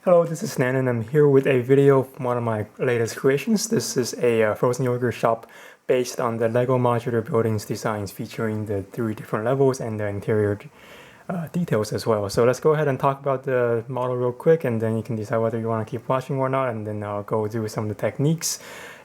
Hello, this is Nan and I'm here with a video of one of my latest creations. This is a frozen yogurt shop based on the Lego modular buildings designs featuring the 3 different levels and the interior details as well. So let's go ahead and talk about the model real quick, and then you can decide whether you want to keep watching or not, and then I'll go do some of the techniques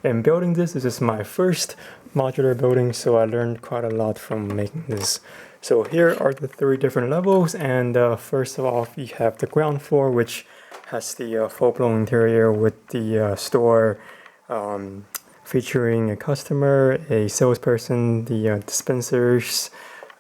in building this. This is my first modular building, so I learned quite a lot from making this. So here are the 3 different levels, and first of all, we have the ground floor, which has the full-blown interior with the store featuring a customer, a salesperson, the dispensers,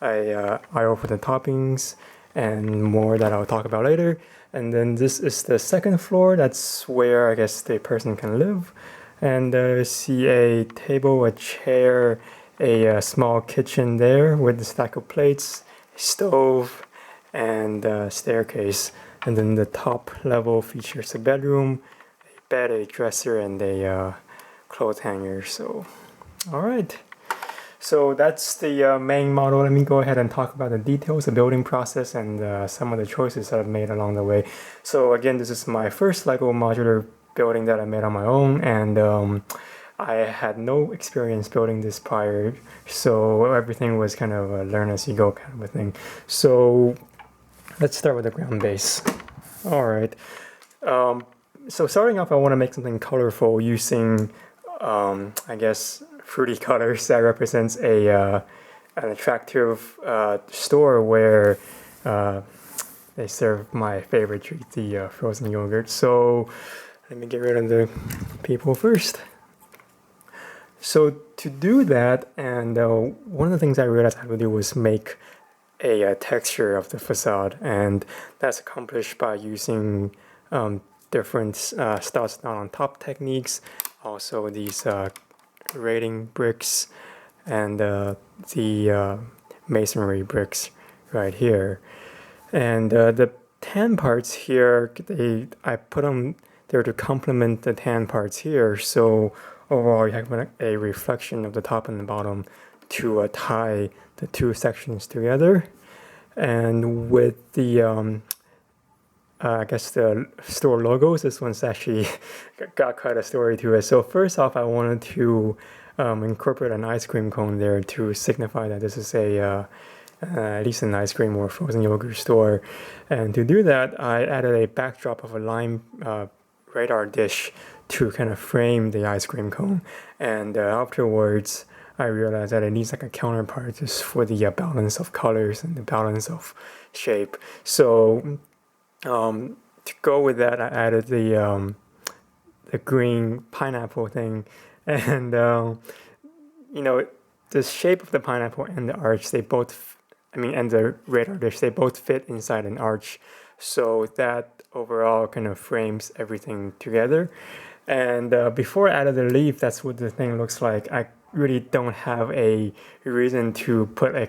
a aisle for the toppings, and more that I'll talk about later. And then this is the second floor. That's where I guess the person can live. And see a table, a chair, a small kitchen there with a stack of plates, a stove, and a staircase. And then the top level features a bedroom, a bed, a dresser, and a clothes hanger. So, all right. So that's the main model. Let me go ahead and talk about the details, the building process, and some of the choices that I've made along the way. So again, this is my first Lego modular building that I made on my own, and I had no experience building this prior, so everything was kind of a learn as you go kind of a thing. So let's start with the ground base. All right. So starting off, I want to make something colorful using, I guess, fruity colors that represents an attractive store where they serve my favorite treat, the frozen yogurt. So let me get rid of the people first. So to do that, and one of the things I realized I had to do was make a texture of the facade, and that's accomplished by using different studs down on top techniques, also these rating bricks and the masonry bricks right here. And the tan parts here, I put them there to complement the tan parts here, so overall you have a reflection of the top and the bottom to tie the 2 sections together. And with the I guess the store logos, this one's actually got quite a story to it. So first off, I wanted to incorporate an ice cream cone there to signify that this is at least an ice cream or frozen yogurt store. And to do that, I added a backdrop of a lime radar dish to kind of frame the ice cream cone. And afterwards, I realized that it needs like a counterpart just for the balance of colors and the balance of shape. So to go with that, I added the green pineapple thing, and you know, the shape of the pineapple and the arch, they both, and the radar dish, they both fit inside an arch, so that overall kind of frames everything together. And before I added the leaf, that's what the thing looks like. I really don't have a reason to put a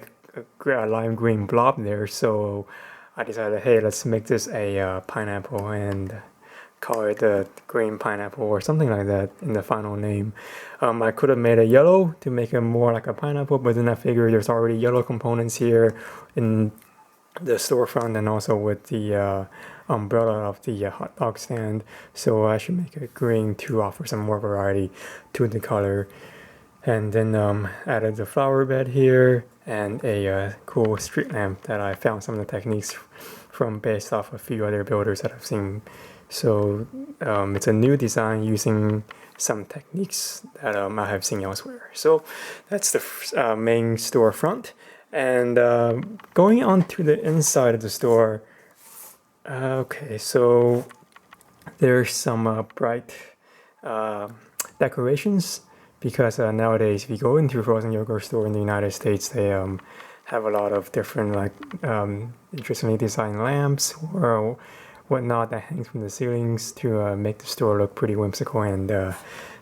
lime green blob there, so I decided, hey, let's make this a pineapple and call it the green pineapple or something like that in the final name. I could have made a yellow to make it more like a pineapple, but then I figured there's already yellow components here in the storefront and also with the umbrella of the hot dog stand, so I should make it green to offer some more variety to the color. And then added the flower bed here and a cool street lamp that I found some of the techniques from based off a few other builders that I've seen. So it's a new design using some techniques that I have seen elsewhere. So that's the main storefront. And going on to the inside of the store, okay, so there's some bright decorations, because nowadays if you go into a frozen yogurt store in the United States, they have a lot of different interestingly designed lamps or whatnot that hangs from the ceilings to make the store look pretty whimsical and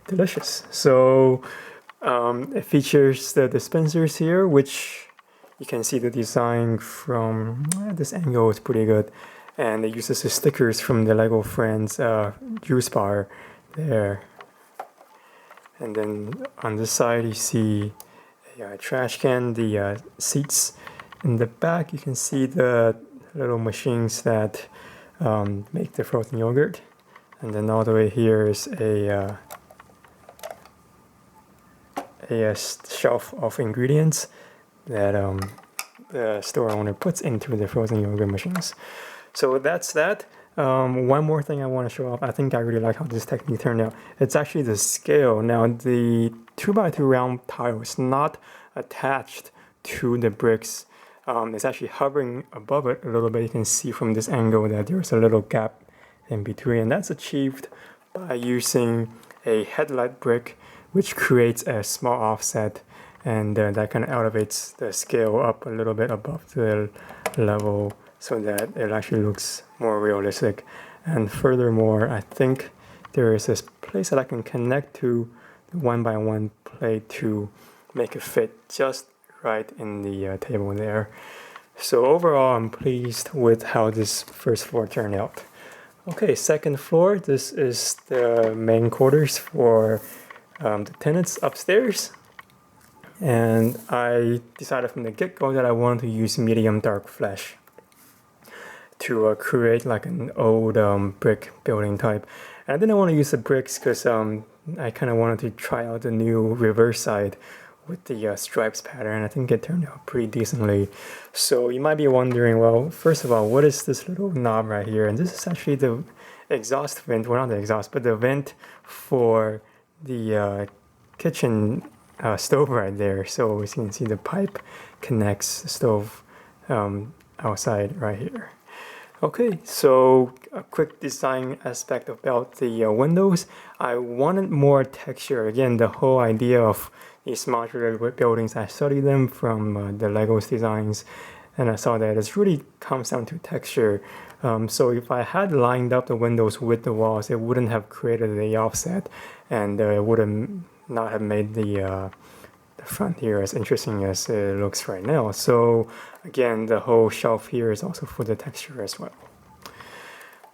delicious. So it features the dispensers here, which you can see the design from this angle is pretty good, and it uses the stickers from the Lego Friends juice bar there. And then on this side you see a trash can, the seats. In the back you can see the little machines that make the frozen yogurt. And then all the way here is a shelf of ingredients that the store owner puts into the frozen yogurt machines. So that's that. One more thing I want to show off. I think I really like how this technique turned out. It's actually the scale. Now the 2x2 round tile is not attached to the bricks. It's actually hovering above it a little bit. You can see from this angle that there's a little gap in between, and that's achieved by using a headlight brick, which creates a small offset, and that kind of elevates the scale up a little bit above the level so that it actually looks more realistic. And furthermore, I think there is this place that I can connect to the 1x1 plate to make it fit just right in the table there. So overall, I'm pleased with how this first floor turned out. Okay, second floor, this is the main quarters for the tenants upstairs. And I decided from the get-go that I wanted to use medium dark flesh to create like an old brick building type. And I didn't want to use the bricks because I kind of wanted to try out the new reverse side with the stripes pattern. I think it turned out pretty decently. So you might be wondering, well, first of all, what is this little knob right here? And this is actually the exhaust vent, well, not the exhaust, but the vent for the kitchen stove right there. So as you can see, the pipe connects the stove outside right here. Okay, so a quick design aspect about the windows. I wanted more texture. Again, the whole idea of these modular buildings, I studied them from the Legos designs, and I saw that it really comes down to texture. So if I had lined up the windows with the walls, it wouldn't have created the offset, and it would have not have made the front here as interesting as it looks right now. So again, the whole shelf here is also for the texture as well.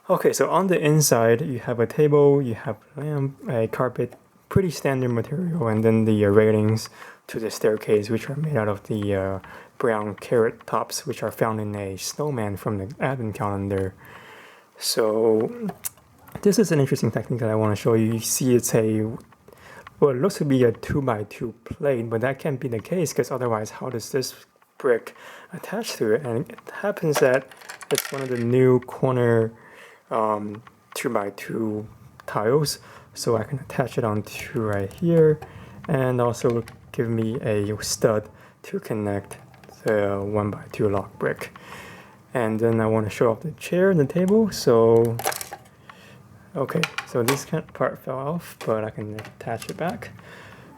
Okay, so on the inside, you have a table, you have a lamp, a carpet, pretty standard material, and then the railings to the staircase, which are made out of the brown carrot tops, which are found in a snowman from the advent calendar. So this is an interesting technique that I want to show you. You see it's well, it looks to be a 2x2 plate, but that can't be the case because otherwise how does this brick attach to it? And it happens that it's one of the new corner 2x2 tiles, so I can attach it onto right here and also give me a stud to connect the 1x2 lock brick. And then I want to show off the chair and the table. So okay, so this part fell off, but I can attach it back.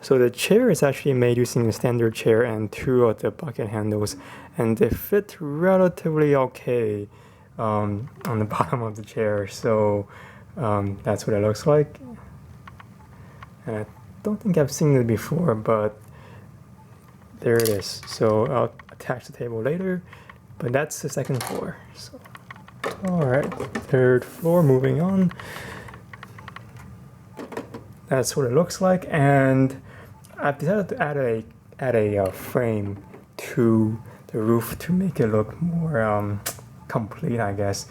So the chair is actually made using a standard chair and two of the bucket handles, and they fit relatively okay on the bottom of the chair. So that's what it looks like. And I don't think I've seen it before, but there it is. So I'll attach the table later, but that's the second floor. So alright, third floor, moving on. That's what it looks like, and I've decided to add a frame to the roof to make it look more complete, I guess,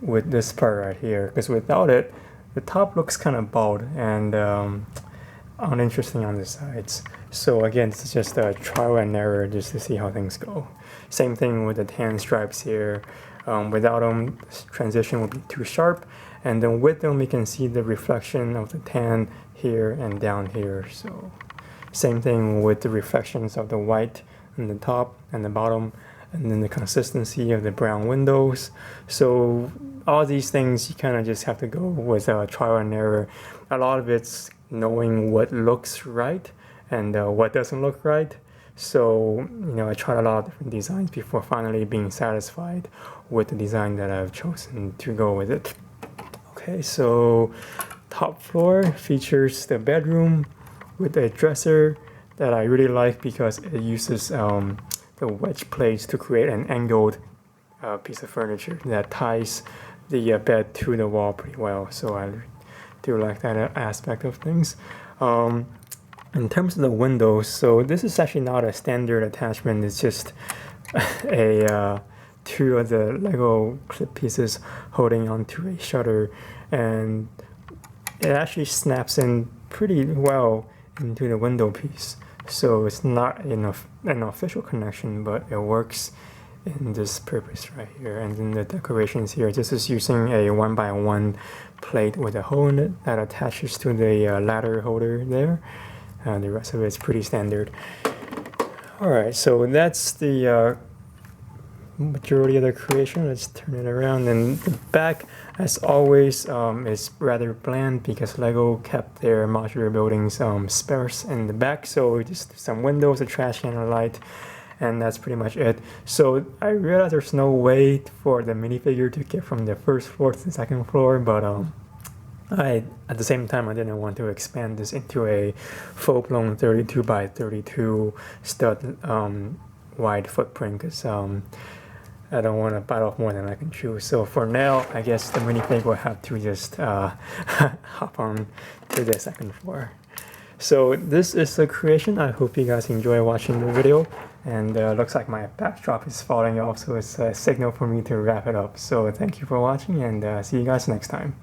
with this part right here. Because without it, the top looks kind of bald and uninteresting on the sides. So again, it's just a trial and error just to see how things go. Same thing with the tan stripes here. Without them, this transition would be too sharp, and then with them, we can see the reflection of the tan here and down here. So same thing with the reflections of the white on the top and the bottom, and then the consistency of the brown windows. So all these things, you kind of just have to go with trial and error. A lot of it's knowing what looks right and what doesn't look right. So, I tried a lot of different designs before finally being satisfied with the design that I've chosen to go with it. Okay, so top floor features the bedroom with a dresser that I really like because it uses the wedge plates to create an angled piece of furniture that ties the bed to the wall pretty well. So I do like that aspect of things. In terms of the windows, so this is actually not a standard attachment. It's just a two of the Lego clip pieces holding onto a shutter, and it actually snaps in pretty well into the window piece. So it's not an official connection, but it works in this purpose right here. And then the decorations here, this is using a 1x1 plate with a hole in it that attaches to the ladder holder there. The rest of it is pretty standard. Alright, so that's the majority of the creation. Let's turn it around, and the back, as always, is rather bland because Lego kept their modular buildings sparse in the back. So just some windows, a trash can, a light, and that's pretty much it. So I realized there's no way for the minifigure to get from the first floor to the second floor, but at the same time, I didn't want to expand this into a full-blown 32 by 32 stud wide footprint, because I don't want to bite off more than I can chew. So for now, I guess the minifig will have to just hop on to the second floor. So this is the creation. I hope you guys enjoy watching the video. And looks like my backdrop is falling off, so it's a signal for me to wrap it up. So thank you for watching, and see you guys next time.